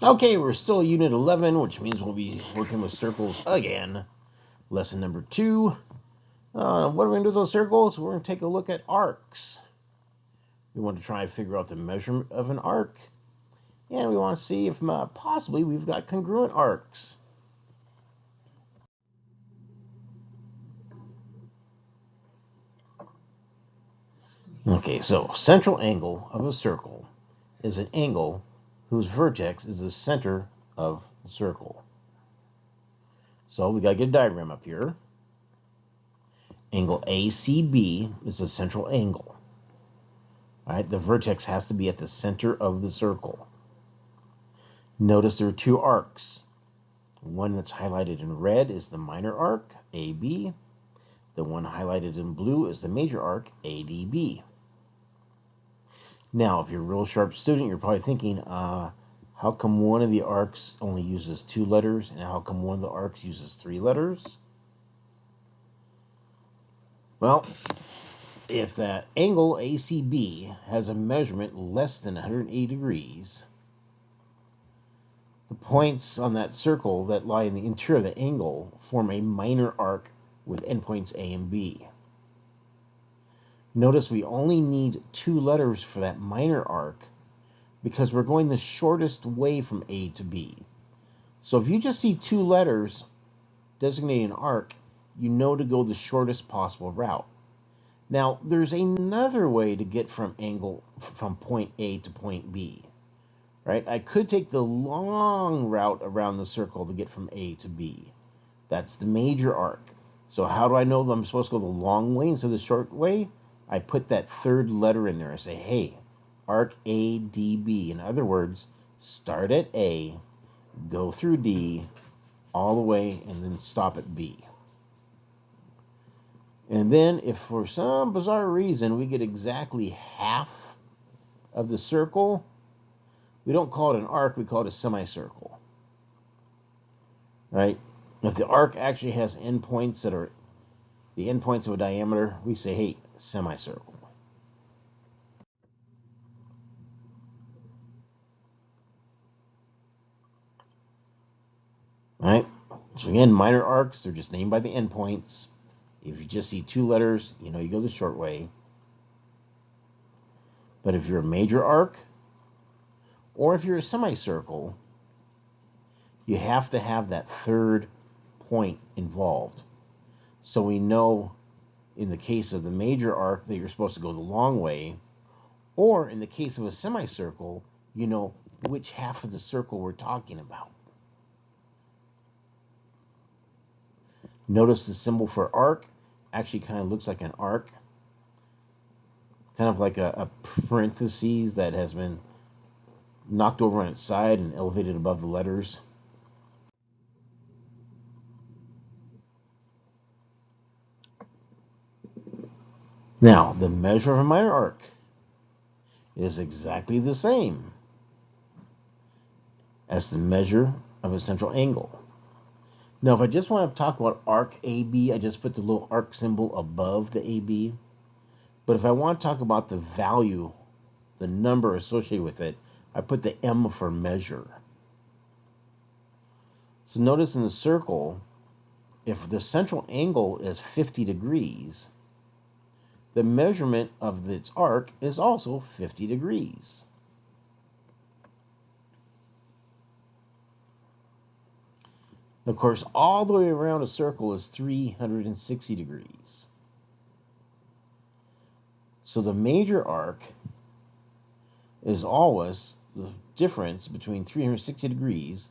Okay, we're still Unit 11, which means we'll be working with circles again. Lesson number 2. What are we going to do with those circles? We're going to take a look at arcs. We want to try and figure out the measurement of an arc. And we want to see if possibly we've got congruent arcs. Okay, so central angle of a circle is an angle whose vertex is the center of the circle. So we got to get a diagram up here. Angle ACB is a central angle. Right, the vertex has to be at the center of the circle. Notice there are two arcs. One that's highlighted in red is the minor arc, AB. The one highlighted in blue is the major arc, ADB. Now, if you're a real sharp student, you're probably thinking, how come one of the arcs only uses 2 letters, and how come one of the arcs uses 3 letters? Well, if that angle ACB has a measurement less than 180 degrees, the points on that circle that lie in the interior of the angle form a minor arc with endpoints A and B. Notice we only need 2 letters for that minor arc because we're going the shortest way from A to B. So if you just see 2 letters designating an arc, you know to go the shortest possible route. Now, there's another way to get from point A to point B, right? I could take the long route around the circle to get from A to B. That's the major arc. So how do I know that I'm supposed to go the long way instead of the short way? I put that third letter in there. I say, hey, arc ADB. In other words, start at A, go through D, all the way, and then stop at B. And then if for some bizarre reason we get exactly half of the circle, we don't call it an arc, we call it a semicircle. Right? If the arc actually has endpoints that are the endpoints of a diameter, we say, hey, semicircle. Right? So again, minor arcs, they're just named by the endpoints. If you just see 2 letters, you know you go the short way. But if you're a major arc, or if you're a semicircle, you have to have that third point involved. So we know in the case of the major arc that you're supposed to go the long way, or in the case of a semicircle, you know which half of the circle we're talking about. Notice the symbol for arc actually kind of looks like an arc, kind of like a parenthesis that has been knocked over on its side and elevated above the letters. Now, the measure of a minor arc is exactly the same as the measure of a central angle. Now, if I just want to talk about arc AB, I just put the little arc symbol above the AB. But if I want to talk about the value, the number associated with it, I put the M for measure. So notice in the circle, if the central angle is 50 degrees, the measurement of its arc is also 50 degrees. Of course, all the way around a circle is 360 degrees. So the major arc is always the difference between 360 degrees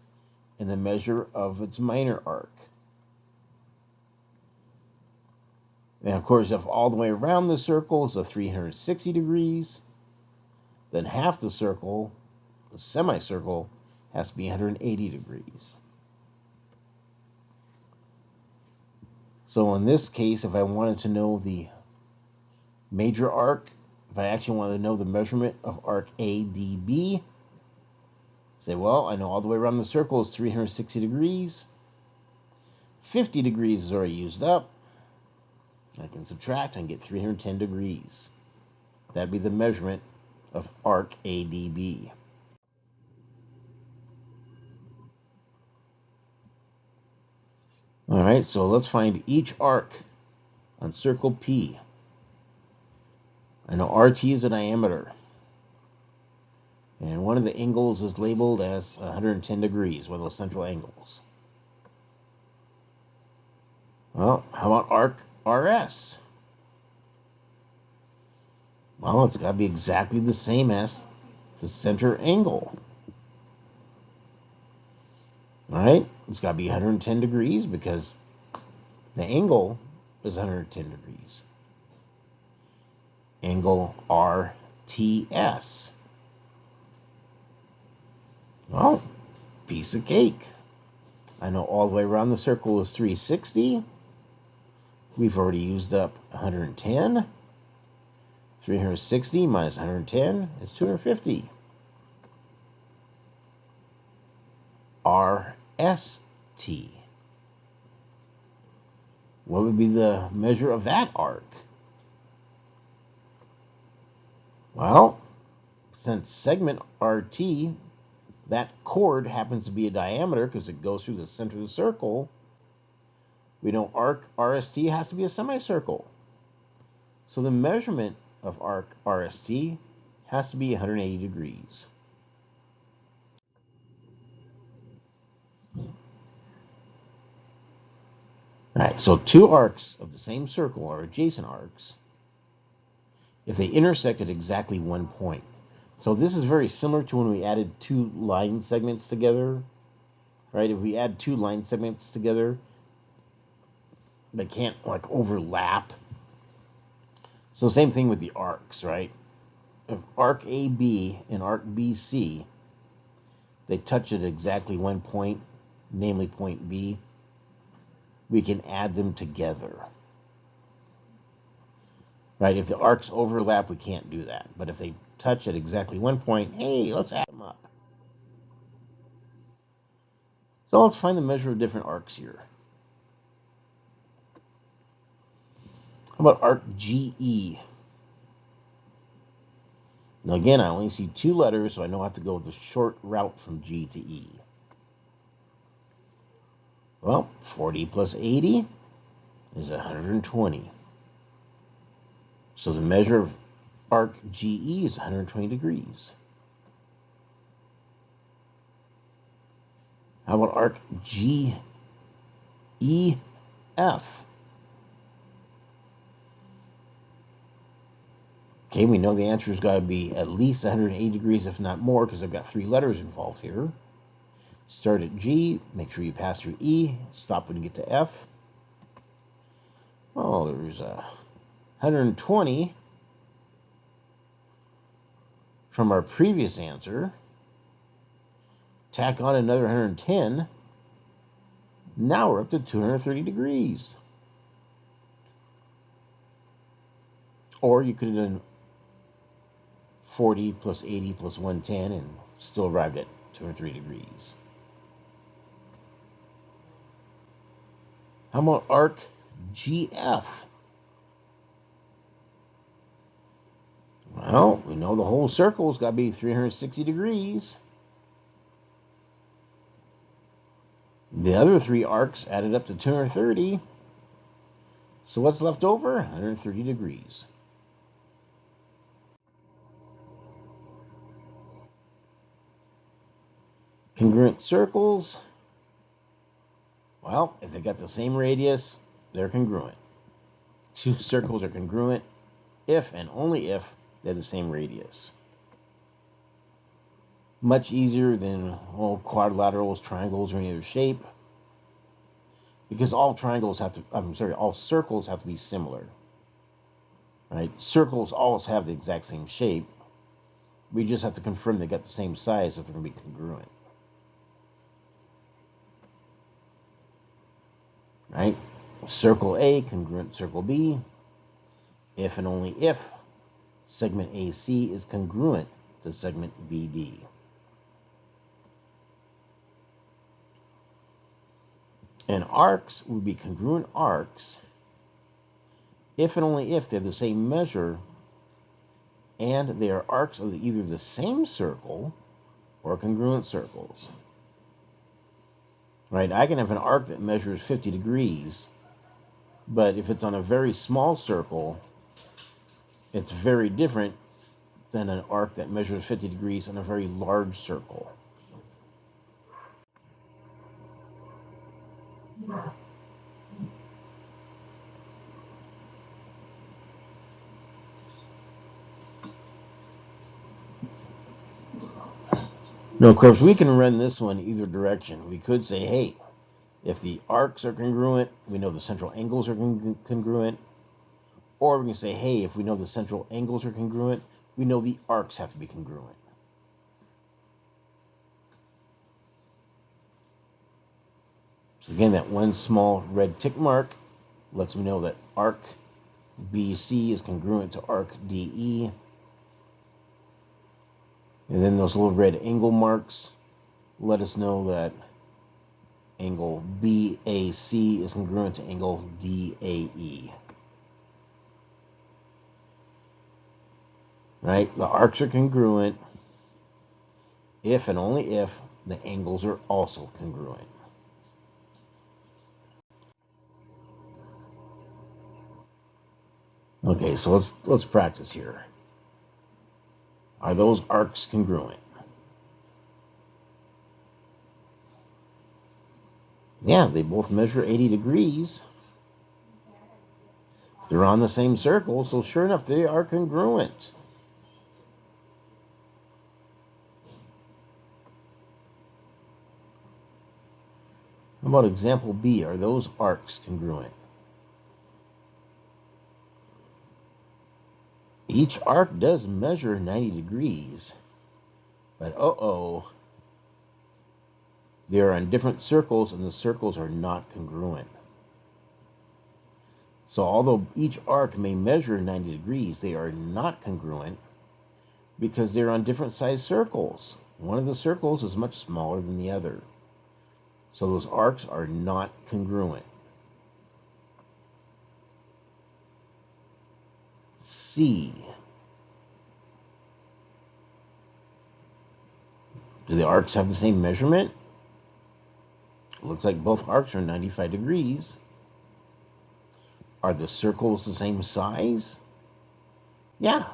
and the measure of its minor arc. And of course, if all the way around the circle is 360 degrees, then half the circle, the semicircle, has to be 180 degrees. So in this case, if I wanted to know the major arc, if I actually wanted to know the measurement of arc ADB, say, well, I know all the way around the circle is 360 degrees. 50 degrees is already used up. I can subtract and get 310 degrees. That'd be the measurement of arc ADB. Alright, so let's find each arc on circle P. I know RT is the diameter. And one of the angles is labeled as 110 degrees, one of those central angles. Well, how about arc RS? Well, it's got to be exactly the same as the center angle. Right? It's got to be 110 degrees because the angle is 110 degrees. Angle RTS. Well, piece of cake. I know all the way around the circle is 360. We've already used up 110. 360 minus 110 is 250. RST. What would be the measure of that arc? Well, since segment RT, that chord happens to be a diameter because it goes through the center of the circle, we know arc RST has to be a semicircle. So the measurement of arc RST has to be 180 degrees. Alright, so two arcs of the same circle are adjacent arcs if they intersect at exactly one point. So this is very similar to when we added two line segments together. Right? If we add two line segments together, they can't like overlap. So same thing with the arcs, right? If arc AB and arc BC, they touch at exactly one point, namely point B, we can add them together. Right? If the arcs overlap, we can't do that. But if they touch at exactly one point, hey, let's add them up. So let's find the measure of different arcs here. How about arc GE? Now again, I only see two letters, so I know I have to go with the short route from G to E. Well, 40 plus 80 is 120. So the measure of arc GE is 120 degrees. How about arc GEF? Okay, we know the answer has got to be at least 180 degrees, if not more, because I've got three letters involved here. Start at G, make sure you pass through E, stop when you get to F. Well, there's 120 from our previous answer. Tack on another 110. Now we're up to 230 degrees. Or you could have done 40 plus 80 plus 110 and still arrived at 203 degrees. How about arc GF? Well, we know the whole circle's got to be 360 degrees. The other three arcs added up to 230. So what's left over? 130 degrees. Congruent circles. Well, if they got the same radius, they're congruent. Two circles are congruent if and only if they have the same radius. Much easier than quadrilaterals, triangles, or any other shape. Because all circles have to be similar. Right? Circles always have the exact same shape. We just have to confirm they got the same size if they're going to be congruent. Right? Circle A congruent circle B. If and only if segment AC is congruent to segment BD. And arcs would be congruent arcs if and only if they have the same measure and they are arcs of either the same circle or congruent circles. right? I can have an arc that measures 50 degrees, but if it's on a very small circle, it's very different than an arc that measures 50 degrees on a very large circle. Now, of course, we can run this one either direction. We could say, hey, if the arcs are congruent, we know the central angles are congruent. Or we can say, hey, if we know the central angles are congruent, we know the arcs have to be congruent. So again, that one small red tick mark lets me know that arc BC is congruent to arc DE. And then those little red angle marks let us know that angle BAC is congruent to angle DAE. Right? The arcs are congruent if and only if the angles are also congruent. Okay, so let's practice here. Are those arcs congruent? Yeah, they both measure 80 degrees. They're on the same circle, so sure enough, they are congruent. How about example B? Are those arcs congruent? Each arc does measure 90 degrees, but they're on different circles and the circles are not congruent. So although each arc may measure 90 degrees, they are not congruent because they're on different sized circles. One of the circles is much smaller than the other. So those arcs are not congruent. C. Do the arcs have the same measurement? It looks like both arcs are 95 degrees. Are the circles the same size? Yeah.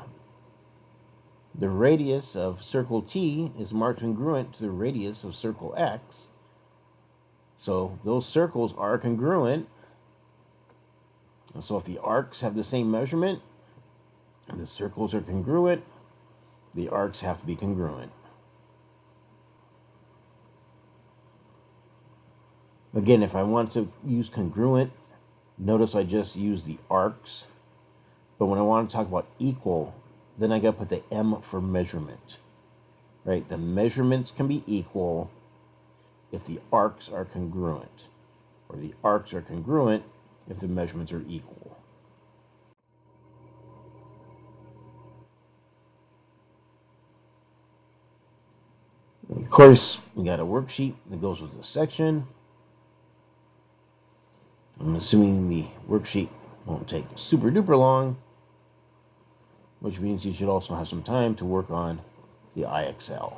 The radius of circle T is marked congruent to the radius of circle X. So those circles are congruent. So if the arcs have the same measurement and the circles are congruent, the arcs have to be congruent. Again, if I want to use congruent, notice I just use the arcs. But when I want to talk about equal, then I got to put the M for measurement. Right? The measurements can be equal if the arcs are congruent, or the arcs are congruent if the measurements are equal. Of course, we got a worksheet that goes with the section. I'm assuming the worksheet won't take super duper long, which means you should also have some time to work on the IXL.